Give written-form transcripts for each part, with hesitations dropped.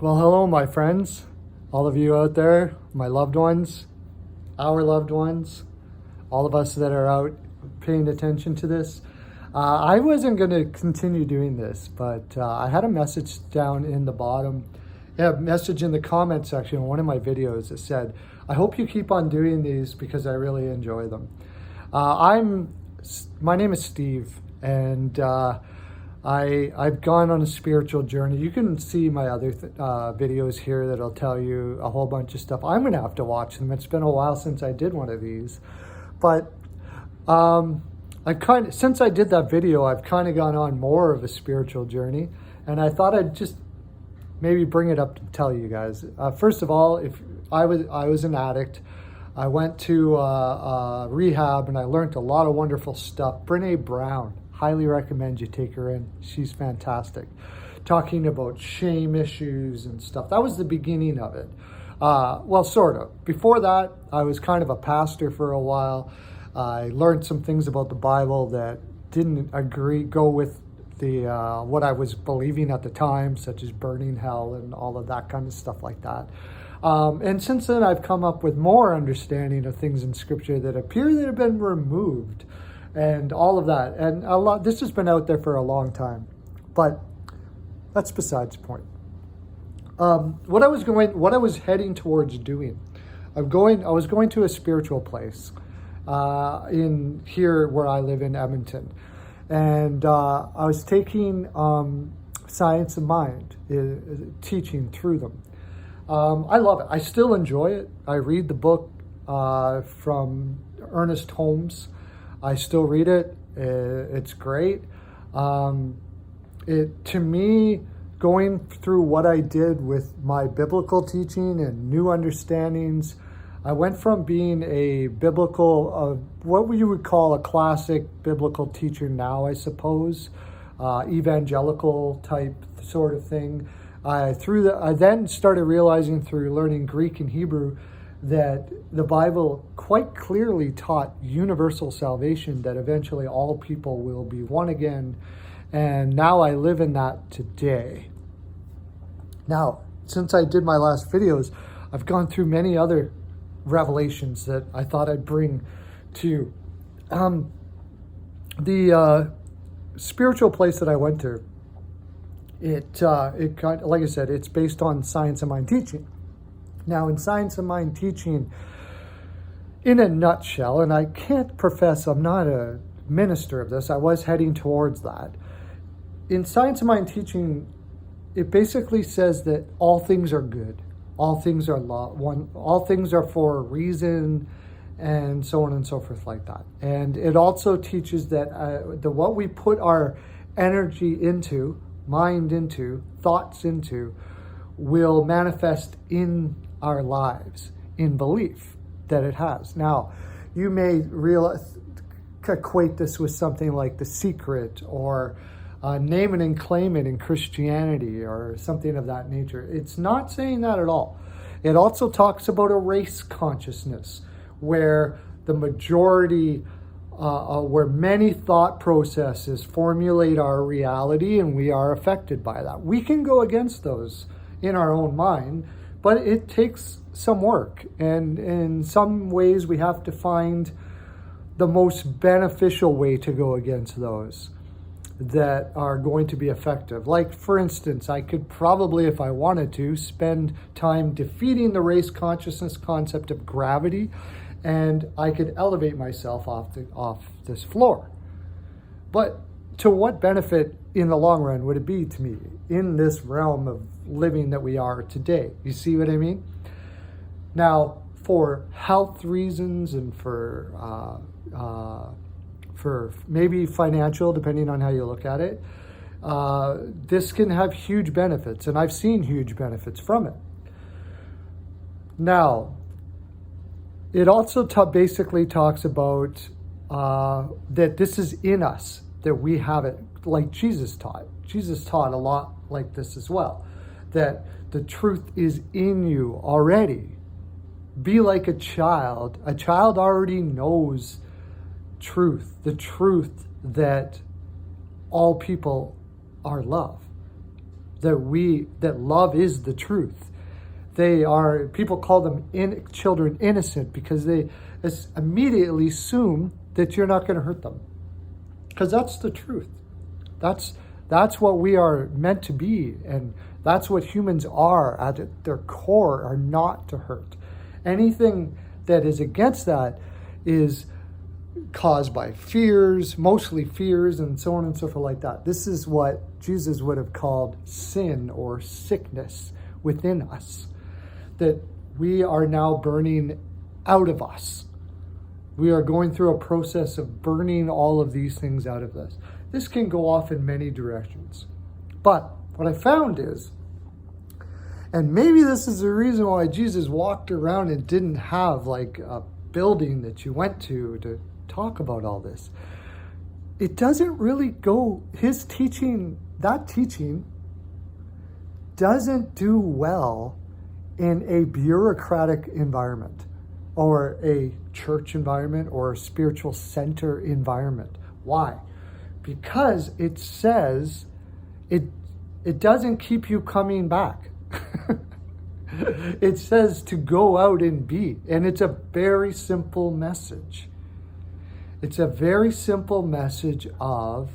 Well, hello, my friends, all of you out there, my loved ones, our loved ones, all of us that are out paying attention to this. I wasn't going to continue doing this, but I had a message down in the bottom, a message in the comment section of one of my videos that said, I hope you keep on doing these because I really enjoy them. My name is Steve, and I've gone on a spiritual journey. You can see my other videos here that'll tell you a whole bunch of stuff. I'm going to have to watch them. It's been a while since I did one of these. But since I did that video, I've kind of gone on more of a spiritual journey. And I thought I'd just maybe bring it up to tell you guys. First of all, if I was an addict. I went to rehab and I learned a lot of wonderful stuff. Brene Brown. Highly recommend you take her in. She's fantastic. Talking about shame issues and stuff. That was the beginning of it. Well, sort of. Before that, I was kind of a pastor for a while. I learned some things about the Bible that didn't go with the what I was believing at the time, such as burning hell and all of that kind of stuff like that. And since then, I've come up with more understanding of things in Scripture that appear to have been removed. And all of that, and a lot. This has been out there for a long time, but that's besides the point. What I was heading towards doing, I was going to a spiritual place, in here where I live in Edmonton, and I was taking Science of Mind, teaching through them. I love it. I still enjoy it. I read the book from Ernest Holmes. I still read it. It's great. To me, going through what I did with my biblical teaching and new understandings, I went from being a biblical, what you would call a classic biblical teacher now, I suppose, evangelical type sort of thing. I then started realizing through learning Greek and Hebrew that the Bible quite clearly taught universal salvation, that eventually all people will be one again. And now I live in that today. Now, since I did my last videos, I've gone through many other revelations that I thought I'd bring to you. The spiritual place that I went to, it kind of, like I said, it's based on Science of Mind teaching. Now, in Science of Mind teaching, in a nutshell, and I can't profess I'm not a minister of this, I was heading towards that. In Science of Mind teaching, it basically says that all things are good, all things are all things are for a reason, and so on and so forth like that. And it also teaches that what we put our energy into, mind into, thoughts into, will manifest in our lives, in belief that it has. Now, you may equate this with something like The Secret or Name It and Claim It in Christianity or something of that nature. It's not saying that at all. It also talks about a race consciousness where the majority, where many thought processes formulate our reality and we are affected by that. We can go against those in our own mind, but it takes some work. And in some ways, we have to find the most beneficial way to go against those that are going to be effective. Like, for instance, I could probably, if I wanted to, spend time defeating the race consciousness concept of gravity, and I could elevate myself off this floor. But to what benefit in the long run would it be to me in this realm of living that we are today? You see what I mean? Now, for health reasons and for maybe financial, depending on how you look at it, this can have huge benefits, and I've seen huge benefits from it. Now, it also basically talks about that this is in us, that we have it, like Jesus taught. Jesus taught a lot like this as well, that the truth is in you already. Be like a child. A child already knows truth, the truth that all people are love. that love is the truth. People call them children innocent because they immediately assume that you're not going to hurt them. Because that's the truth. That's what we are meant to be, and that's what humans are at their core, are not to hurt. Anything that is against that is caused by fears, mostly fears, and so on and so forth like that. This is what Jesus would have called sin or sickness within us, that we are now burning out of us. We are going through a process of burning all of these things out of us. This can go off in many directions. But what I found is, and maybe this is the reason why Jesus walked around and didn't have like a building that you went to talk about all this. It doesn't really go, that teaching doesn't do well in a bureaucratic environment or a church environment or a spiritual center environment. Why? Because it says it doesn't keep you coming back. It says to go out and be. And it's a very simple message. It's a very simple message of,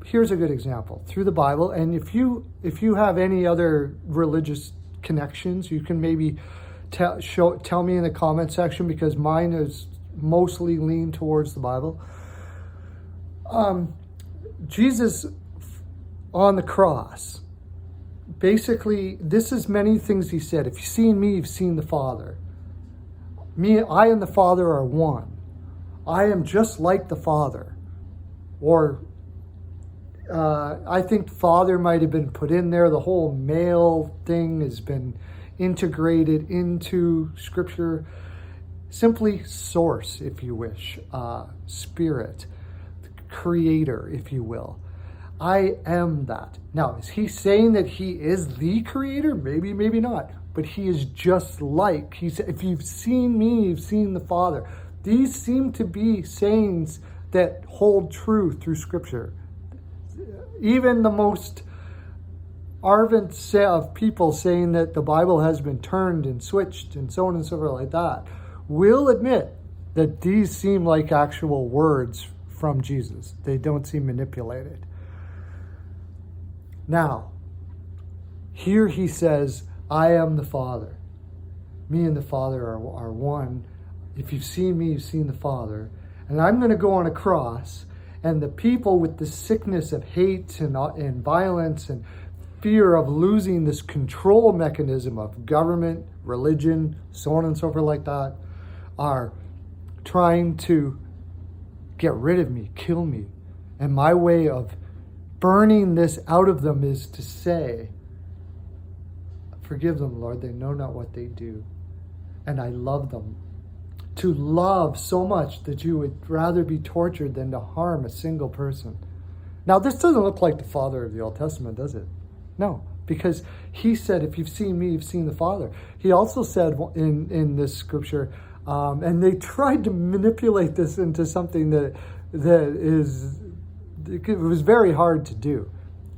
here's a good example, through the Bible. And if you have any other religious connections, you can maybe tell me in the comment section, because mine is mostly lean towards the Bible. Jesus on the cross, basically, this is many things he said. If you've seen me, you've seen the Father. I and the Father are one. I am just like the Father. Or I think Father might have been put in there. The whole male thing has been integrated into Scripture. Simply source, if you wish, spirit, creator, if you will. I am that. Now, is he saying that he is the creator? Maybe, maybe not. But he is just like, he said, if you've seen me, you've seen the Father. These seem to be sayings that hold true through Scripture. Even the most ardent set of people saying that the Bible has been turned and switched and so on and so forth like that will admit that these seem like actual words from Jesus. They don't seem manipulated. Now, here he says, I am the Father. Me and the Father are one. If you've seen me, you've seen the Father. And I'm going to go on a cross, and the people with the sickness of hate and violence and fear of losing this control mechanism of government, religion, so on and so forth like that, are trying to get rid of me, kill me. And my way of burning this out of them is to say, forgive them, Lord, they know not what they do. And I love them. To love so much that you would rather be tortured than to harm a single person. Now, this doesn't look like the Father of the Old Testament, does it? No, because he said, if you've seen me, you've seen the Father. He also said in this scripture, and they tried to manipulate this into something that it was very hard to do.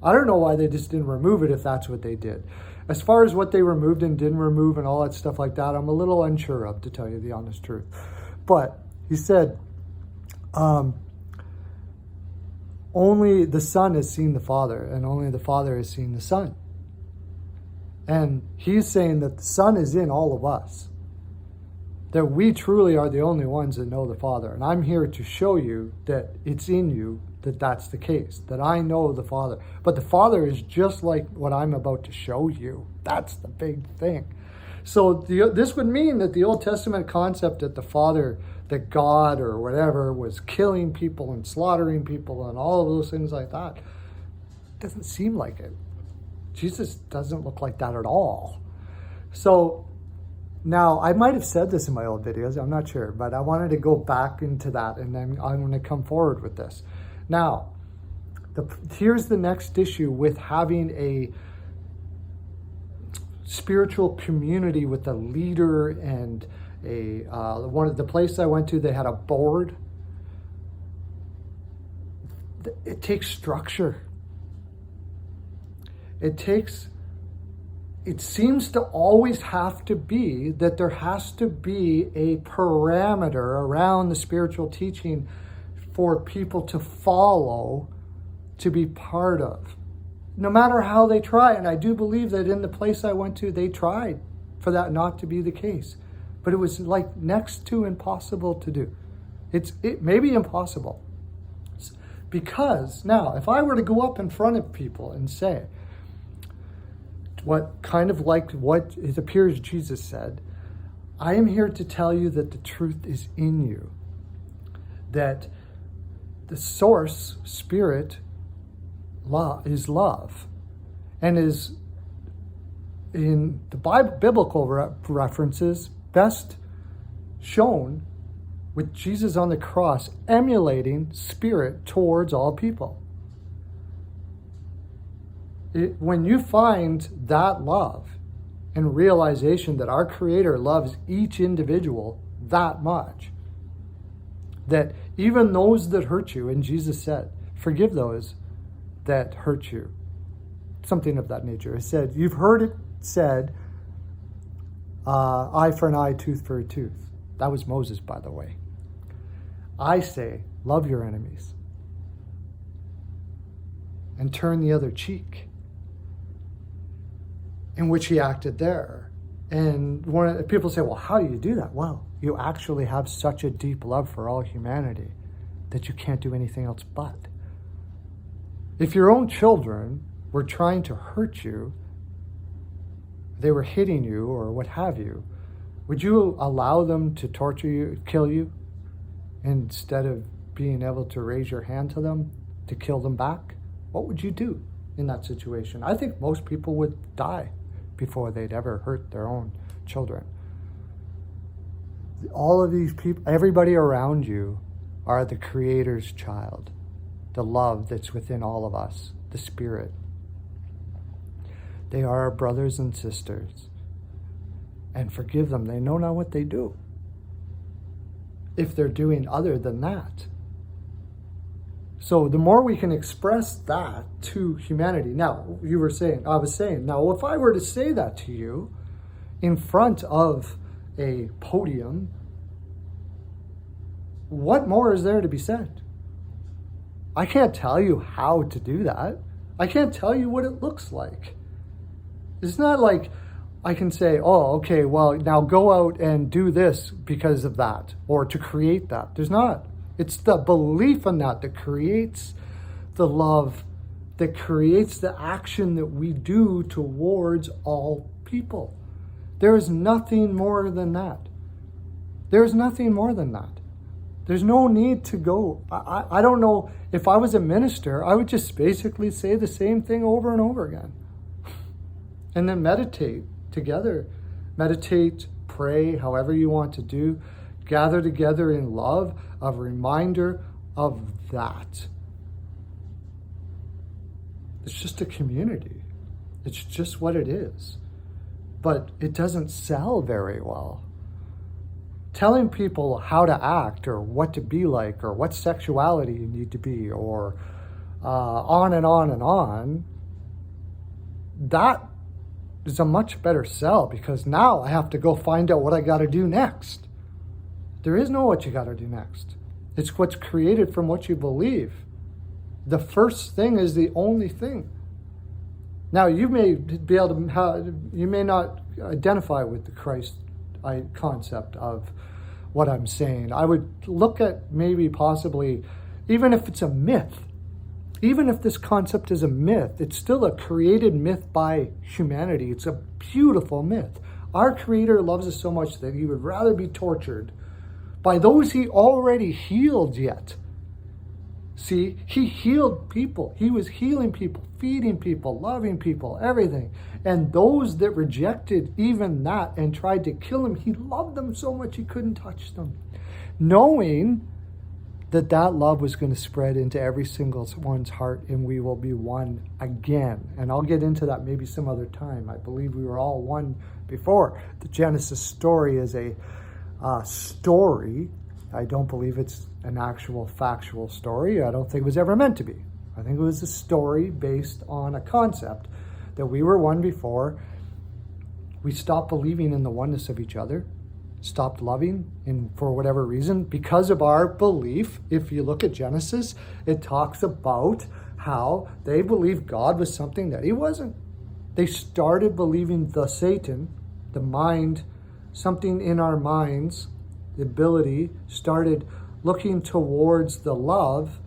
I don't know why they just didn't remove it if that's what they did. As far as what they removed and didn't remove and all that stuff like that, I'm a little unsure of, to tell you the honest truth. But he said, only the Son has seen the Father, and only the Father has seen the Son. And he's saying that the Son is in all of us. That we truly are the only ones that know the Father. And I'm here to show you that it's in you, that that's the case, that I know the Father. But the Father is just like what I'm about to show you. That's the big thing. So this would mean that the Old Testament concept that the Father, that God or whatever was killing people and slaughtering people and all of those things like that, doesn't seem like it. Jesus doesn't look like that at all. So now, I might have said this in my old videos, I'm not sure, but I wanted to go back into that, and then I'm going to come forward with this. Now, here's the next issue with having a spiritual community with a leader and one of the places I went to, they had a board. It takes structure. It seems to always have to be that there has to be a parameter around the spiritual teaching for people to follow, to be part of, no matter how they try. And I do believe that in the place I went to, they tried for that not to be the case. But it was like next to impossible to do. It may be impossible. Because now, if I were to go up in front of people and say, what it appears Jesus said, I am here to tell you that the truth is in you. That the source, spirit, is love. And is, in the biblical references, best shown with Jesus on the cross emulating spirit towards all people. When you find that love and realization that our Creator loves each individual that much, that even those that hurt you, and Jesus said, forgive those that hurt you. Something of that nature. He said, you've heard it said, eye for an eye, tooth for a tooth. That was Moses, by the way. I say, love your enemies and turn the other cheek. In which he acted there. And people say, well, how do you do that? Well, you actually have such a deep love for all humanity that you can't do anything else but. If your own children were trying to hurt you, they were hitting you or what have you, would you allow them to torture you, kill you, instead of being able to raise your hand to them to kill them back? What would you do in that situation? I think most people would die before they'd ever hurt their own children. All of these people, everybody around you, are the Creator's child, the love that's within all of us, the Spirit. They are our brothers and sisters. And forgive them, they know not what they do, if they're doing other than that. So the more we can express that to humanity. Now, I was saying, now if I were to say that to you in front of a podium, what more is there to be said? I can't tell you how to do that. I can't tell you what it looks like. It's not like I can say, oh, okay, well, now go out and do this because of that, or to create that. There's not. It's the belief in that creates the love, that creates the action that we do towards all people. There is nothing more than that. There's nothing more than that. There's no need to go. I don't know, if I was a minister, I would just basically say the same thing over and over again. And then meditate together. Meditate, pray, however you want to do. Gather together in love, of reminder of that. It's just a community. It's just what it is. But it doesn't sell very well. Telling people how to act or what to be like or what sexuality you need to be or on and on and on, that is a much better sell, because now I have to go find out what I got to do next. There is no what you got to do next. It's what's created from what you believe. The first thing is the only thing. Now, you may be able to you may not identify with the Christ concept of what I'm saying. I would look at maybe possibly, even if it's a myth, even if this concept is a myth, it's still a created myth by humanity. It's a beautiful myth. Our Creator loves us so much that he would rather be tortured by those he already healed yet. See, he healed people. He was healing people, feeding people, loving people, everything. And those that rejected even that and tried to kill him, he loved them so much he couldn't touch them. Knowing that love was going to spread into every single one's heart, and we will be one again. And I'll get into that maybe some other time. I believe we were all one before. The Genesis story is a story. I don't believe it's an actual factual story. I don't think it was ever meant to be. I think it was a story based on a concept that we were one before. We stopped believing in the oneness of each other, stopped loving, and for whatever reason, because of our belief. If you look at Genesis, it talks about how they believed God was something that he wasn't. They started believing the Satan, the mind, something in our minds, the ability, started looking towards the love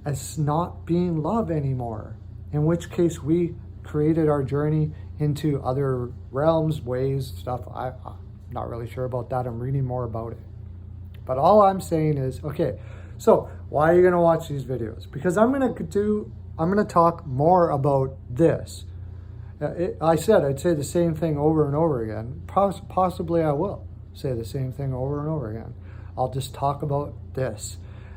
as not being love anymore, in which case we created our journey into other realms, ways, stuff. I'm not really sure about that. I'm reading more about it. But all I'm saying is, okay, so why are you going to watch these videos? Because I'm going to talk more about this. I'd say the same thing over and over again. Possibly I will say the same thing over and over again. I'll just talk about this.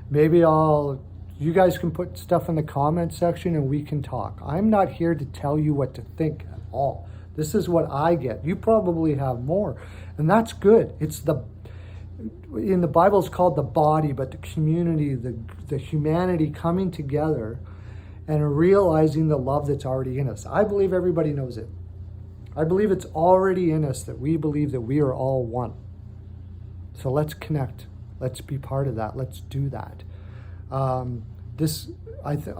Maybe you guys can put stuff in the comment section and we can talk. I'm not here to tell you what to think at all. This is what I get. You probably have more, and that's good. In the Bible it's called the body, but the community, the humanity coming together and realizing the love that's already in us. I believe everybody knows it. I believe it's already in us, that we believe that we are all one. So let's connect. Let's be part of that. Let's do that. I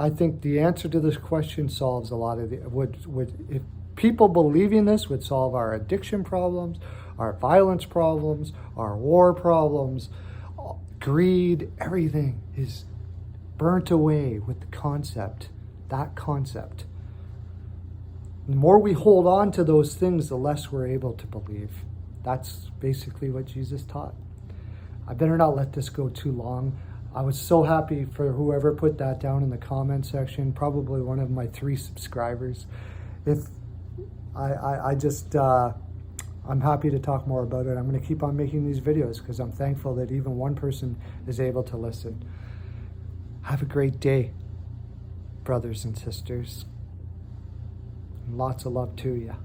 think the answer to this question solves a lot of if people believing this would solve our addiction problems, our violence problems, our war problems, greed, everything is burnt away with that concept. The more we hold on to those things, the less we're able to believe. That's basically what Jesus taught. I better not let this go too long. I was so happy for whoever put that down in the comment section, probably one of my 3 subscribers. I'm happy to talk more about it. I'm going to keep on making these videos because I'm thankful that even one person is able to listen. Have a great day, brothers and sisters. And lots of love to you.